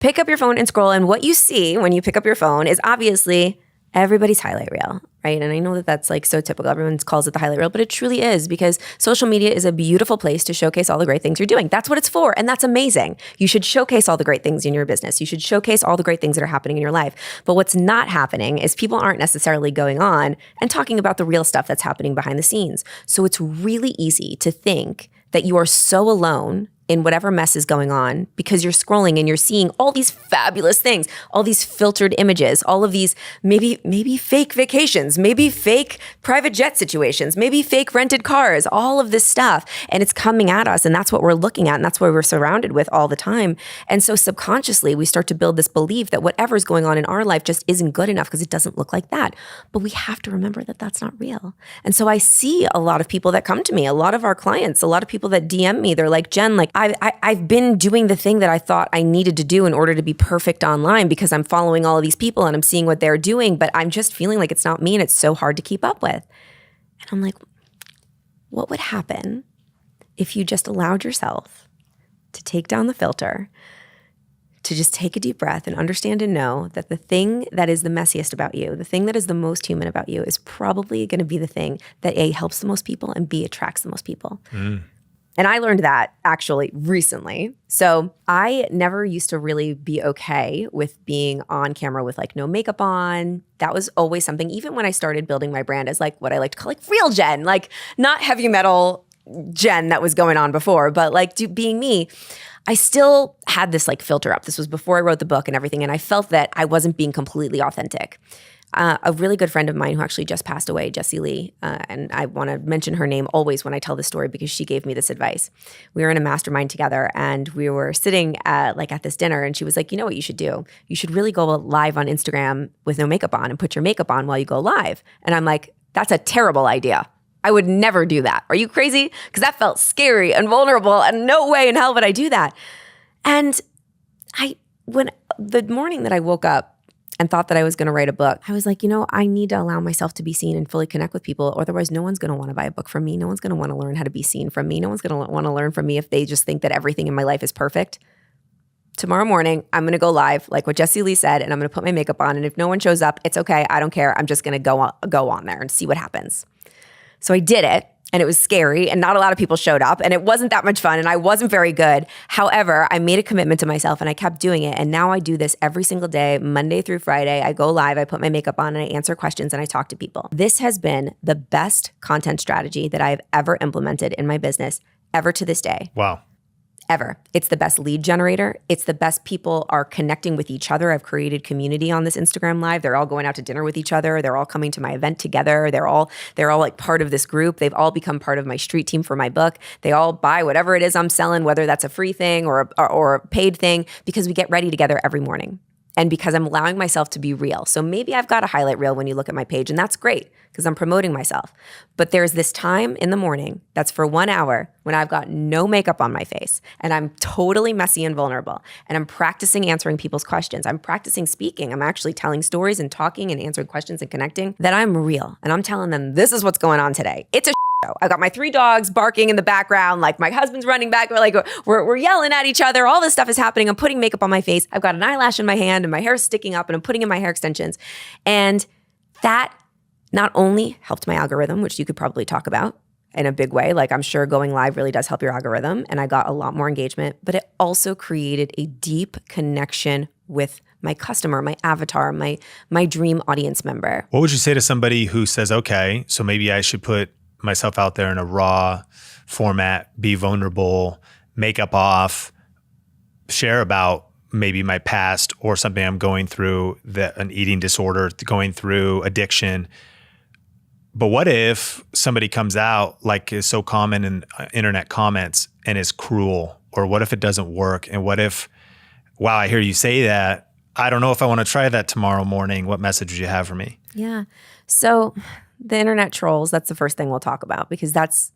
pick up your phone and scroll. And what you see when you pick up your phone is obviously everybody's highlight reel, right? And I know that that's like so typical. Everyone calls it the highlight reel, but it truly is, because social media is a beautiful place to showcase all the great things you're doing. That's what it's for. And that's amazing. You should showcase all the great things in your business. You should showcase all the great things that are happening in your life. But what's not happening is people aren't necessarily going on and talking about the real stuff that's happening behind the scenes. So it's really easy to think that you are so alone in whatever mess is going on because you're scrolling and you're seeing all these fabulous things, all these filtered images, all of these maybe fake vacations, maybe fake private jet situations, maybe fake rented cars, all of this stuff. And it's coming at us, and that's what we're looking at, and that's what we're surrounded with all the time. And so subconsciously, we start to build this belief that whatever's going on in our life just isn't good enough because it doesn't look like that. But we have to remember that that's not real. And so I see a lot of people that come to me, a lot of our clients, a lot of people that DM me, they're like, Jen, like I've been doing the thing that I thought I needed to do in order to be perfect online because I'm following all of these people and I'm seeing what they're doing, but I'm just feeling like it's not me and it's so hard to keep up with. And I'm like, what would happen if you just allowed yourself to take down the filter, to just take a deep breath and understand and know that the thing that is the messiest about you, the thing that is the most human about you is probably going to be the thing that A, helps the most people, and B, attracts the most people. And I learned that actually recently. So I never used to really be okay with being on camera with like no makeup on. That was always something, even when I started building my brand as like what I like to call like real Jen, like not heavy metal Jen that was going on before, but like being me. I still had this like filter up. This was before I wrote the book and everything. And I felt that I wasn't being completely authentic. A really good friend of mine who actually just passed away, Jessie Lee, and I want to mention her name always when I tell this story because she gave me this advice. We were in a mastermind together and we were sitting at this dinner, and she was like, you know what you should do? You should really go live on Instagram with no makeup on and put your makeup on while you go live. And I'm like, that's a terrible idea. I would never do that. Are you crazy? Because that felt scary and vulnerable, and no way in hell would I do that. And when the morning that I woke up and thought that I was going to write a book, I was like, I need to allow myself to be seen and fully connect with people. Otherwise, no one's going to want to buy a book from me. No one's going to want to learn how to be seen from me. No one's going to want to learn from me if they just think that everything in my life is perfect. Tomorrow morning, I'm going to go live, like what Jessie Lee said, and I'm going to put my makeup on. And if no one shows up, it's okay. I don't care. I'm just going to go on there and see what happens. So I did it. And it was scary, and not a lot of people showed up, and it wasn't that much fun, and I wasn't very good. However, I made a commitment to myself, and I kept doing it. And now I do this every single day, Monday through Friday. I go live, I put my makeup on, and I answer questions, and I talk to people. This has been the best content strategy that I've ever implemented in my business, ever to this day. Wow. Ever. It's the best lead generator. It's the best people are connecting with each other. I've created community on this Instagram Live. They're all going out to dinner with each other. They're all coming to my event together. They're all like part of this group. They've all become part of my street team for my book. They all buy whatever it is I'm selling, whether that's a free thing or a paid thing, because we get ready together every morning. And because I'm allowing myself to be real. So maybe I've got a highlight reel when you look at my page, and that's great because I'm promoting myself. But there's this time in the morning that's for 1 hour when I've got no makeup on my face and I'm totally messy and vulnerable. And I'm practicing answering people's questions. I'm practicing speaking. I'm actually telling stories and talking and answering questions and connecting, that I'm real. And I'm telling them, this is what's going on today. It's a show. I got my 3 dogs barking in the background, like my husband's running back, we're yelling at each other. All this stuff is happening. I'm putting makeup on my face. I've got an eyelash in my hand and my hair's sticking up and I'm putting in my hair extensions. And that not only helped my algorithm, which you could probably talk about in a big way, like I'm sure going live really does help your algorithm, and I got a lot more engagement, but it also created a deep connection with my customer, my avatar, my dream audience member. What would you say to somebody who says, okay, so maybe I should put myself out there in a raw format, be vulnerable, makeup off, share about maybe my past or something I'm going through, an eating disorder, going through addiction. But what if somebody comes out, like is so common in internet comments, and is cruel? Or what if it doesn't work? And what if, wow, I hear you say that. I don't know if I want to try that tomorrow morning. What message would you have for me? Yeah. So the internet trolls, that's the first thing we'll talk about, because that's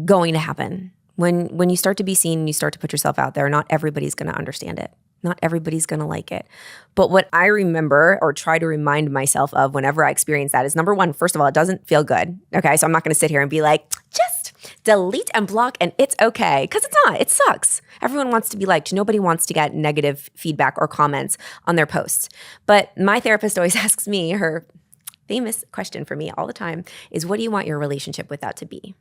going to happen. When you start to be seen and you start to put yourself out there, not everybody's going to understand it. Not everybody's going to like it. But what I remember or try to remind myself of whenever I experience that is, number one, first of all, it doesn't feel good. Okay. So I'm not going to sit here and be like, just delete and block, and it's okay. Because it's not. It sucks. Everyone wants to be liked. Nobody wants to get negative feedback or comments on their posts. But my therapist always asks me, her famous question for me all the time is, what do you want your relationship with that to be?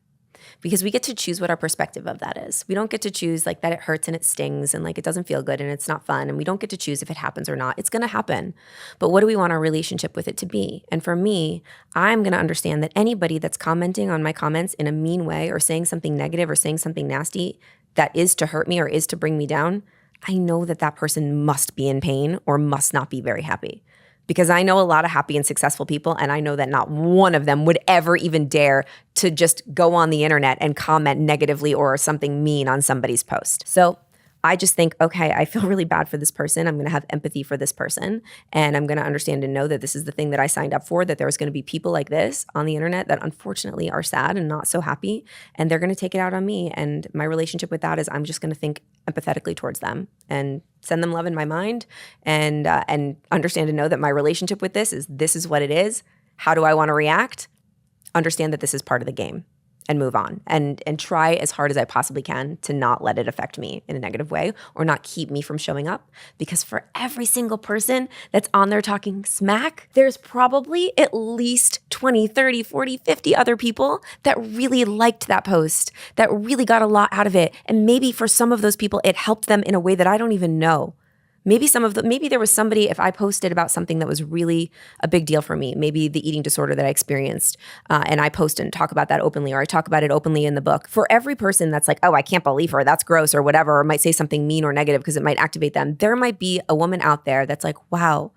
Because we get to choose what our perspective of that is. We don't get to choose like that it hurts and it stings and like it doesn't feel good and it's not fun. And we don't get to choose if it happens or not. It's going to happen. But what do we want our relationship with it to be? And for me, I'm going to understand that anybody that's commenting on my comments in a mean way or saying something negative or saying something nasty that is to hurt me or is to bring me down, I know that that person must be in pain or must not be very happy. Because I know a lot of happy and successful people, and I know that not one of them would ever even dare to just go on the internet and comment negatively or something mean on somebody's post. So I just think, okay, I feel really bad for this person. I'm going to have empathy for this person, and I'm going to understand and know that this is the thing that I signed up for, that there's going to be people like this on the internet that unfortunately are sad and not so happy, and they're going to take it out on me. And my relationship with that is I'm just going to think empathetically towards them and send them love in my mind, and understand and know that my relationship with this is what it is. How do I want to react? Understand that this is part of the game and move on, and try as hard as I possibly can to not let it affect me in a negative way or not keep me from showing up. Because for every single person that's on there talking smack, there's probably at least 20, 30, 40, 50 other people that really liked that post, that really got a lot out of it. And maybe for some of those people, it helped them in a way that I don't even know. Maybe there was somebody, if I posted about something that was really a big deal for me, maybe the eating disorder that I experienced, and I post and talk about that openly, or I talk about it openly in the book. For every person that's like, oh, I can't believe her, that's gross, or whatever, or might say something mean or negative because it might activate them, there might be a woman out there that's like, wow,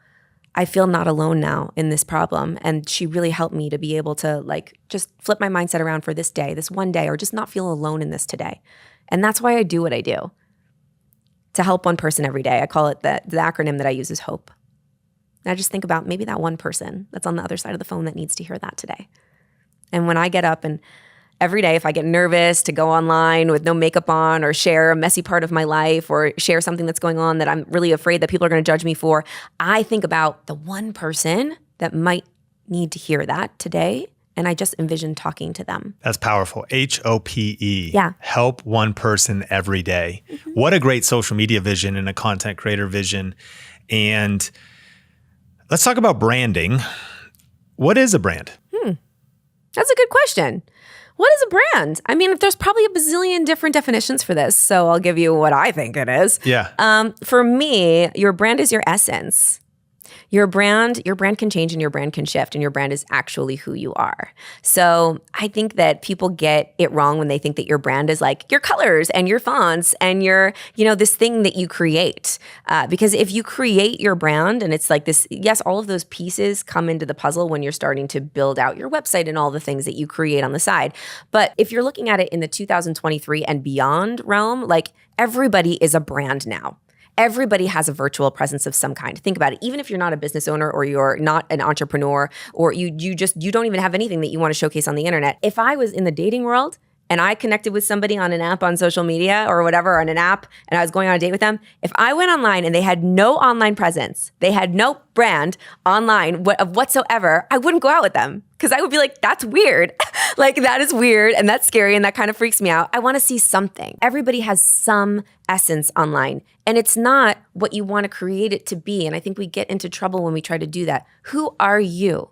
I feel not alone now in this problem. And she really helped me to be able to like just flip my mindset around for this day, this one day, or just not feel alone in this today. And that's why I do what I do. To help one person every day. I call it the acronym that I use is HOPE. And I just think about maybe that one person that's on the other side of the phone that needs to hear that today. And when I get up and every day, if I get nervous to go online with no makeup on or share a messy part of my life or share something that's going on that I'm really afraid that people are going to judge me for, I think about the one person that might need to hear that today. And I just envision talking to them. That's powerful. HOPE. Yeah. Help one person every day. Mm-hmm. What a great social media vision and a content creator vision. And let's talk about branding. What is a brand? That's a good question. What is a brand? I mean, there's probably a bazillion different definitions for this. So I'll give you what I think it is. Yeah. For me, your brand is your essence. Your brand can change and your brand can shift, and your brand is actually who you are. So I think that people get it wrong when they think that your brand is like your colors and your fonts and your, this thing that you create. Because if you create your brand and it's like this, yes, all of those pieces come into the puzzle when you're starting to build out your website and all the things that you create on the side. But if you're looking at it in the 2023 and beyond realm, like everybody is a brand now. Everybody has a virtual presence of some kind. Think about it. Even if you're not a business owner or you're not an entrepreneur or you don't even have anything that you want to showcase on the internet. If I was in the dating world and I connected with somebody on an app on social media or whatever, on an app, and I was going on a date with them, if I went online and they had no online presence, they had no brand online of whatsoever, I wouldn't go out with them because I would be like, that's weird. Like, that is weird and that's scary and that kind of freaks me out. I want to see something. Everybody has some essence online, and it's not what you want to create it to be. And I think we get into trouble when we try to do that. Who are you?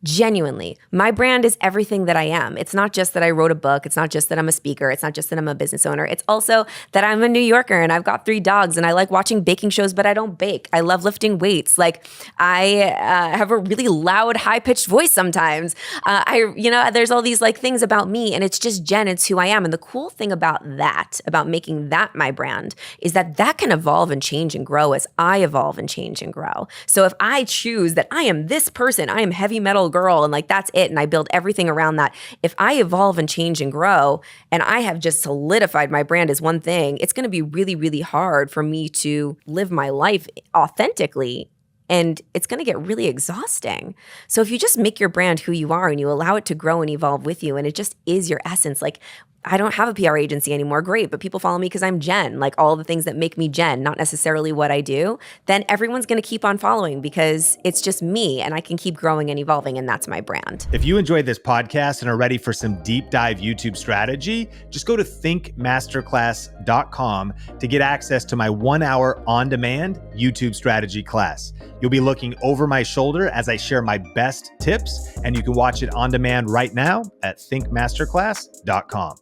Genuinely, my brand is everything that I am. It's not just that I wrote a book. It's not just that I'm a speaker. It's not just that I'm a business owner. It's also that I'm a New Yorker and I've got 3 dogs and I like watching baking shows, but I don't bake. I love lifting weights. Like have a really loud, high-pitched voice sometimes. There's all these like things about me, and it's just Jen. It's who I am. And the cool thing about that, about making that my brand, is that can evolve and change and grow as I evolve and change and grow. So if I choose that I am this person, I am heavy metal girl, and like that's it, and I build everything around that. If I evolve and change and grow, and I have just solidified my brand as one thing, it's going to be really, really hard for me to live my life authentically and it's going to get really exhausting. So if you just make your brand who you are and you allow it to grow and evolve with you, and it just is your essence, like I don't have a PR agency anymore. Great. But people follow me because I'm Jen, like all the things that make me Jen, not necessarily what I do. Then everyone's going to keep on following because it's just me and I can keep growing and evolving. And that's my brand. If you enjoyed this podcast and are ready for some deep dive YouTube strategy, just go to thinkmasterclass.com to get access to my 1 hour on demand YouTube strategy class. You'll be looking over my shoulder as I share my best tips, and you can watch it on demand right now at thinkmasterclass.com.